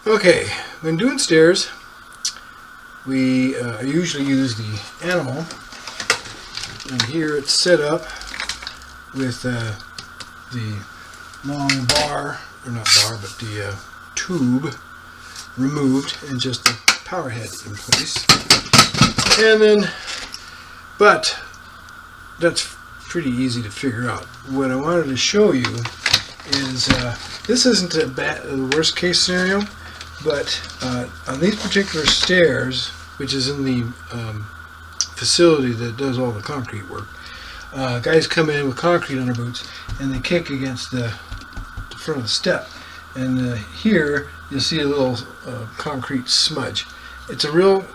Okay, when doing stairs, we usually use the Animal, and here it's set up with the long bar, or not bar, but the tube removed and just the power head in place. And then, but that's pretty easy to figure out. What I wanted to show you is this isn't the worst case scenario, but on these particular stairs, which is in the facility that does all the concrete work, guys come in with concrete on their boots and they kick against the front of the step, and here you'll see a little concrete smudge. It's a real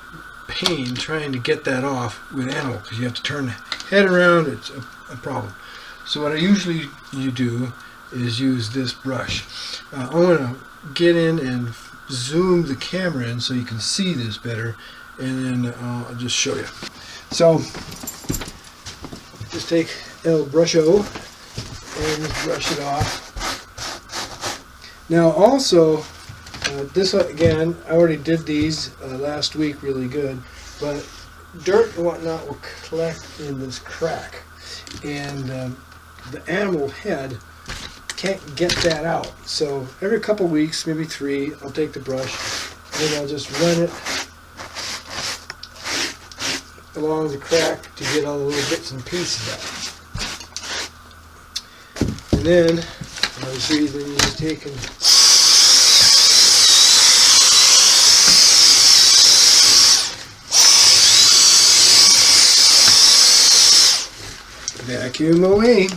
pain trying to get that off with Animal because you have to turn the head around. It's a problem. So what I usually do is use this brush. I'm going to get in and zoom the camera in so you can see this better, and then I'll just show you. So just take El Brusho and just brush it off. Now also, this again, I already did these last week really good, but dirt and whatnot will collect in this crack, and the Animal head can't get that out. So every couple weeks, maybe 3, I'll take the brush and then I'll just run it along the crack to get all the little bits and pieces out. And then obviously then you just take and vacuum away.